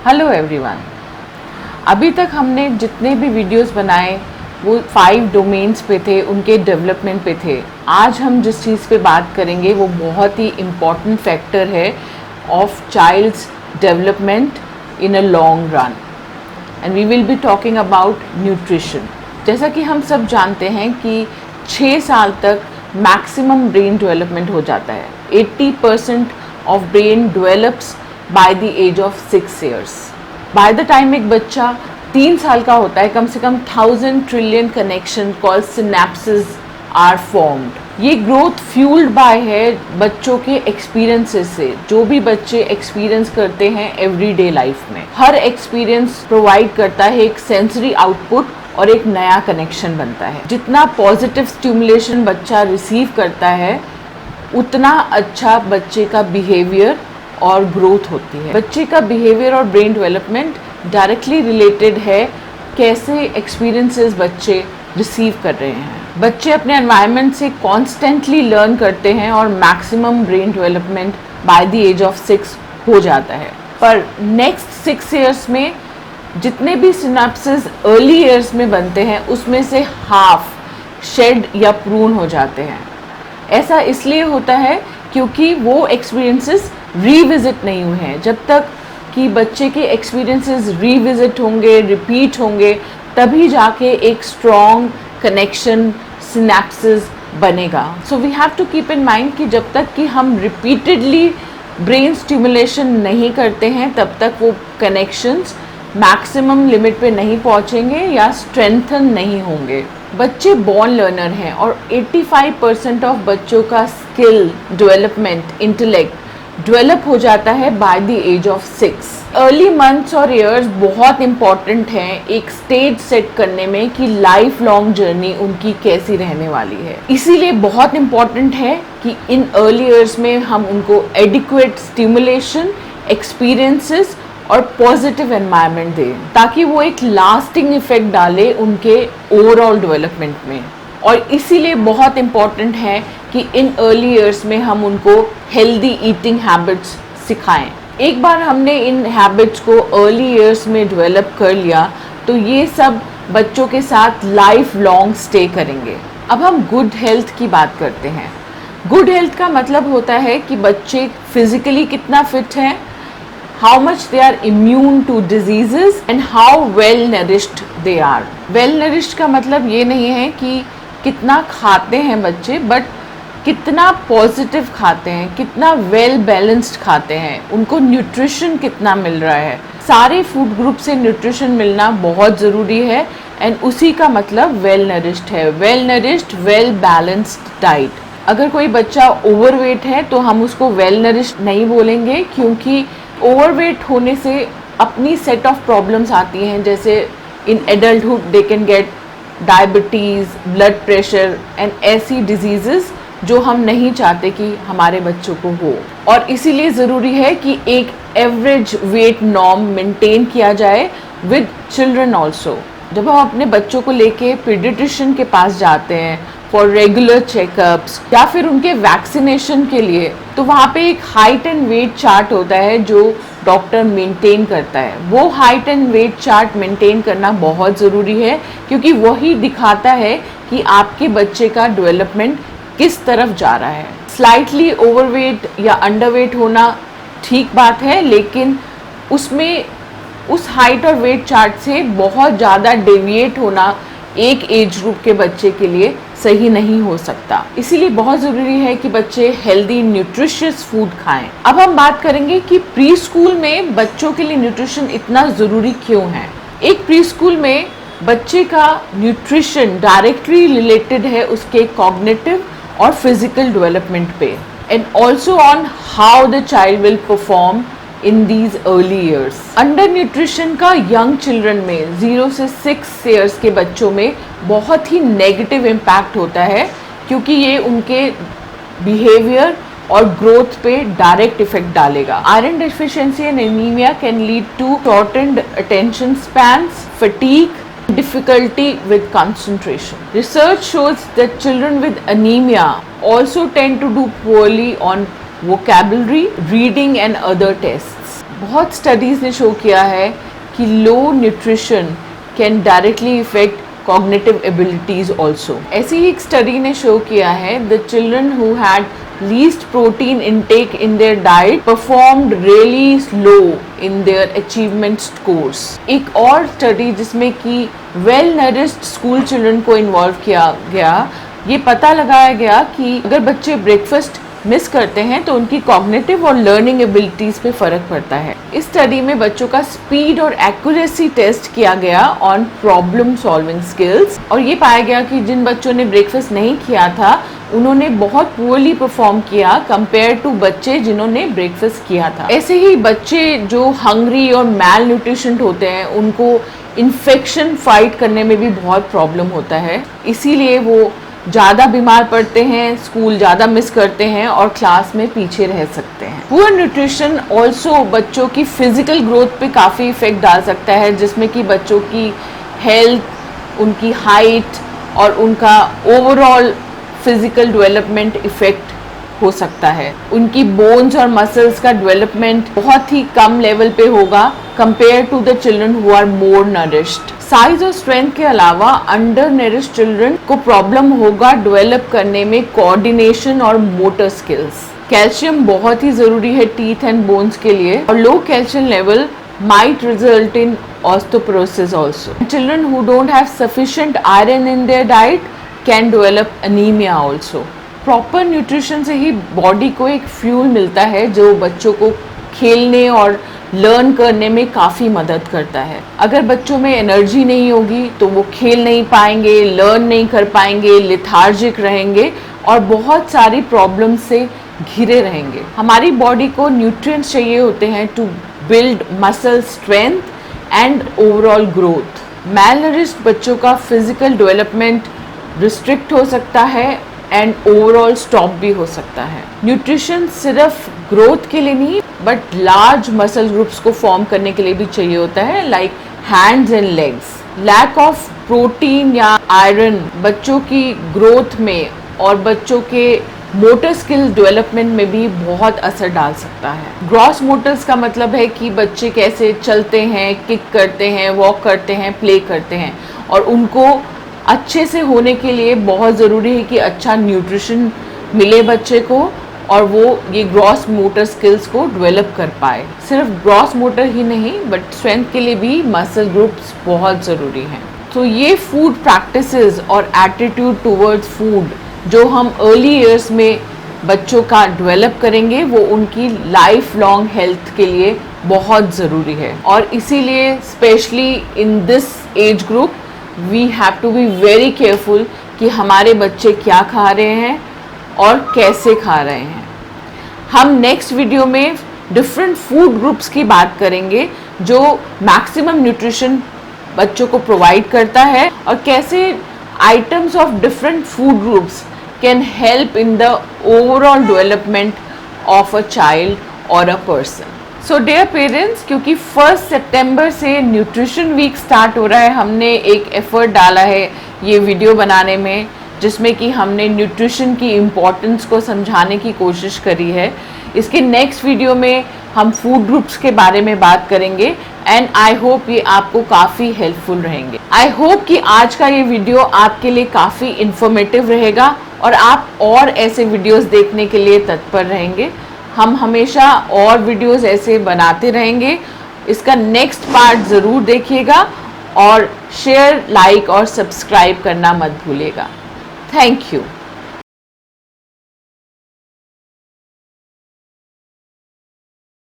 Hello everyone. अभी तक हमने जितने भी वीडियोस बनाए वो 5 डोमेन्स पे थे, उनके डेवलपमेंट पे थे। आज हम जिस चीज़ पे बात करेंगे वो बहुत ही इम्पॉर्टेंट फैक्टर है of child's development in a long run, and we will be talking about nutrition. जैसा कि हम सब जानते हैं कि 6 साल तक मैक्सिमम ब्रेन डेवलपमेंट हो जाता है। 80% of brain develops by the age of 6 years। By the time एक बच्चा 3 साल का होता है, कम से कम 1000 trillion connection called synapses are formed. ये ग्रोथ फ्यूल्ड बाय है बच्चों के एक्सपीरियंसेस से, जो भी बच्चे एक्सपीरियंस करते हैं एवरीडे लाइफ में। हर एक्सपीरियंस प्रोवाइड करता है एक सेंसरी आउटपुट और एक नया कनेक्शन बनता है। जितना पॉजिटिव स्टिमुलेशन बच्चा रिसीव करता है उतना अच्छा बच्चे का बिहेवियर और ग्रोथ होती है। बच्चे का बिहेवियर और ब्रेन डेवलपमेंट डायरेक्टली रिलेटेड है कैसे एक्सपीरियंसेस बच्चे रिसीव कर रहे हैं। बच्चे अपने एनवायरनमेंट से कॉन्स्टेंटली लर्न करते हैं और maximum brain development by the age of 6 हो जाता है। पर नेक्स्ट 6 years में जितने भी सिनेप्सेस अर्ली ईयर्स में बनते हैं उसमें से हाफ शेड या प्रून हो जाते हैं। ऐसा इसलिए होता है क्योंकि वो एक्सपीरियंसेस रीविजिट नहीं हुए हैं। जब तक कि बच्चे के एक्सपीरियंसेस रीविजिट होंगे, रिपीट होंगे, तभी जाके एक स्ट्रॉन्ग कनेक्शन सिनेप्सेस बनेगा। So we have to keep in mind कि जब तक कि हम रिपीटेडली ब्रेन स्टिमुलेशन नहीं करते हैं तब तक वो कनेक्शंस मैक्सिमम लिमिट पे नहीं पहुंचेंगे या स्ट्रेंथन नहीं होंगे। बच्चे बॉर्न लर्नर हैं और 85% ऑफ बच्चों का स्किल डेवलपमेंट, इंटेलेक्ट डेवलप हो जाता है by the age of 6। Early months और ईयर्स बहुत इंपॉर्टेंट हैं एक स्टेज सेट करने में कि लाइफ लॉन्ग जर्नी उनकी कैसी रहने वाली है। इसीलिए बहुत इंपॉर्टेंट है कि इन अर्ली ईयर्स में हम उनको एडिक्वेट स्टिमुलेशन, एक्सपीरियंसेस और पॉजिटिव एनवायरनमेंट दें ताकि वो एक लास्टिंग इफेक्ट डाले उनके ओवरऑल डेवलपमेंट में। और इसीलिए बहुत इम्पॉर्टेंट है कि इन अर्ली ईयर्स में हम उनको हेल्दी ईटिंग हैबिट्स सिखाएं। एक बार हमने इन हैबिट्स को अर्ली ईयर्स में डेवलप कर लिया तो ये सब बच्चों के साथ लाइफ लॉन्ग स्टे करेंगे। अब हम गुड हेल्थ की बात करते हैं। गुड हेल्थ का मतलब होता है कि बच्चे फिजिकली कितना फिट हैं, how much they are immune to diseases and how well nourished they are। well nourished का मतलब ये नहीं है कि कितना खाते हैं बच्चे, बट कितना पॉजिटिव खाते हैं, कितना वेल बैलेंस्ड खाते हैं, उनको न्यूट्रिशन कितना मिल रहा है। सारे फूड ग्रुप से न्यूट्रिशन मिलना बहुत ज़रूरी है एंड उसी का मतलब वेल नरिश्ड है। Well nourished, well balanced diet. अगर कोई बच्चा ओवरवेट है तो हम उसको वेल नरिश्ड नहीं बोलेंगे, क्योंकि ओवरवेट होने से अपनी सेट ऑफ प्रॉब्लम्स आती हैं। जैसे इन adulthood they can get diabetes, blood pressure and ऐसी डिजीज़ेस जो हम नहीं चाहते कि हमारे बच्चों को हो। और इसीलिए ज़रूरी है कि एक एवरेज वेट नॉर्म मेंटेन किया जाए विद चिल्ड्रन ऑल्सो। जब हम अपने बच्चों को लेके पीडियाट्रिशियन के पास जाते हैं फॉर रेगुलर चेकअप्स या फिर उनके वैक्सीनेशन के लिए, तो वहाँ पे एक हाइट एंड वेट चार्ट होता है जो डॉक्टर मेंटेन करता है। वो height and weight chart maintain करना बहुत ज़रूरी है, क्योंकि वही दिखाता है कि आपके बच्चे का डेवलपमेंट किस तरफ जा रहा है। स्लाइटली ओवरवेट या अंडरवेट होना ठीक बात है, लेकिन उसमें उस हाइट और वेट चार्ट से बहुत ज़्यादा डेविएट होना एक एज ग्रुप के बच्चे के लिए सही नहीं हो सकता। इसीलिए बहुत ज़रूरी है कि बच्चे हेल्दी न्यूट्रिशियस फूड खाएं। अब हम बात करेंगे कि प्री स्कूल में बच्चों के लिए न्यूट्रिशन इतना ज़रूरी क्यों है। एक प्री स्कूल में बच्चे का न्यूट्रिशन डायरेक्टली रिलेटेड है उसके कॉग्निटिव और फिजिकल डेवलपमेंट पे, and also on how the child will perform in these early years. Under nutrition का यंग चिल्ड्रन में 0 से 6 years के बच्चों में बहुत ही नेगेटिव इम्पैक्ट होता है, क्योंकि ये उनके बिहेवियर और ग्रोथ पे डायरेक्ट इफेक्ट डालेगा। Iron deficiency and anaemia can lead to shortened attention spans, fatigue, difficulty with concentration. Research shows that children with anemia also tend to do poorly on vocabulary, reading and other tests. बहुत studies ने show किया है कि low nutrition can directly effect cognitive abilities also. ऐसी ही एक study ने show किया है the children who had least protein intake in their diet performed really low in their achievement scores। एक और स्टडी जिसमें कि well nourished school children को इन्वॉल्व किया गया, ये पता लगाया गया कि अगर बच्चे ब्रेकफास्ट मिस करते हैं तो उनकी कॉग्निटिव और लर्निंग एबिलिटीज पे फर्क पड़ता है। इस स्टडी में बच्चों का स्पीड और एक्यूरेसी टेस्ट किया गया ऑन प्रॉब्लम सॉल्विंग स्किल्स, और ये पाया गया कि जिन बच्चों ने ब्रेकफास्ट नहीं किया था उन्होंने बहुत पुअरली परफॉर्म किया कंपेयर टू बच्चे जिन्होंने ब्रेकफास्ट किया था। ऐसे ही बच्चे जो हंग्री और मैल न्यूट्रिशन होते हैं उनको इन्फेक्शन फाइट करने में भी बहुत प्रॉब्लम होता है, इसीलिए वो ज़्यादा बीमार पड़ते हैं, स्कूल ज़्यादा मिस करते हैं और क्लास में पीछे रह सकते हैं। पुअर न्यूट्रिशन ऑल्सो बच्चों की फिजिकल ग्रोथ पे काफ़ी इफेक्ट डाल सकता है, जिसमें कि बच्चों की हेल्थ, उनकी हाइट और उनका ओवरऑल फिजिकल डेवलपमेंट इफेक्ट हो सकता है। उनकी बोन्स और मसल्स का डेवलपमेंट बहुत ही कम लेवल पे होगा compare to the children who are more nourished. Size और स्ट्रेंथ के अलावा अंडर नरिश्ड चिल्ड्रन को प्रॉब्लम होगा डेवलप करने में कोऑर्डिनेशन और मोटर स्किल्स। कैल्शियम बहुत ही ज़रूरी है टीथ एंड बोन्स के लिए, और low calcium level might result in osteoporosis also. Children who don't have sufficient iron in their diet can develop anemia also. Proper nutrition से ही बॉडी को एक फ्यूल मिलता है जो बच्चों को खेलने और लर्न करने में काफ़ी मदद करता है। अगर बच्चों में एनर्जी नहीं होगी तो वो खेल नहीं पाएंगे, लर्न नहीं कर पाएंगे, लेथार्जिक रहेंगे और बहुत सारी प्रॉब्लम से घिरे रहेंगे। हमारी बॉडी को न्यूट्रिएंट्स चाहिए होते हैं to build muscle strength and overall growth. Malnourished बच्चों का फिजिकल डेवलपमेंट रिस्ट्रिक्ट हो सकता है एंड ओवरऑल स्टॉप भी हो सकता है। न्यूट्रिशन सिर्फ ग्रोथ के लिए नहीं बट लार्ज मसल ग्रुप्स को फॉर्म करने के लिए भी चाहिए होता है, like hands and legs. Lack of protein या आयरन बच्चों की ग्रोथ में और बच्चों के मोटर स्किल्स डेवलपमेंट में भी बहुत असर डाल सकता है। ग्रॉस मोटर्स का मतलब है कि बच्चे कैसे चलते हैं, किक करते हैं, वॉक करते हैं, प्ले करते हैं, और उनको अच्छे से होने के लिए बहुत ज़रूरी है कि अच्छा न्यूट्रिशन मिले बच्चे को और वो ये ग्रॉस मोटर स्किल्स को डेवलप कर पाए। सिर्फ ग्रॉस मोटर ही नहीं बट स्ट्रेंथ के लिए भी मसल ग्रुप्स बहुत ज़रूरी हैं। तो ये फूड प्रैक्टिसेस और एटीट्यूड टुवर्ड्स फूड जो हम अर्ली ईयर्स में बच्चों का डेवलप करेंगे वो उनकी लाइफ लॉन्ग हेल्थ के लिए बहुत ज़रूरी है, और इसीलिए specially in this age group we have to be very careful कि हमारे बच्चे क्या खा रहे हैं और कैसे खा रहे हैं। हम नेक्स्ट वीडियो में डिफरेंट फूड ग्रुप्स की बात करेंगे जो मैक्सिमम न्यूट्रिशन बच्चों को प्रोवाइड करता है और कैसे items of different food groups can help in the overall development of a child और a person. So dear parents, क्योंकि 1 सितंबर से न्यूट्रिशन वीक स्टार्ट हो रहा है, हमने एक एफर्ट डाला है ये वीडियो बनाने में जिसमें कि हमने न्यूट्रिशन की इम्पोर्टेंस को समझाने की कोशिश करी है। इसके नेक्स्ट वीडियो में हम फूड ग्रुप्स के बारे में बात करेंगे एंड आई होप ये आपको काफ़ी हेल्पफुल रहेंगे। आई होप कि आज का ये वीडियो आपके लिए काफ़ी इन्फॉर्मेटिव रहेगा और आप और ऐसे वीडियोस देखने के लिए तत्पर रहेंगे। हम हमेशा और वीडियोस ऐसे बनाते रहेंगे। इसका नेक्स्ट पार्ट ज़रूर देखिएगा और शेयर, लाइक और सब्सक्राइब करना मत भूलिएगा। Thank you.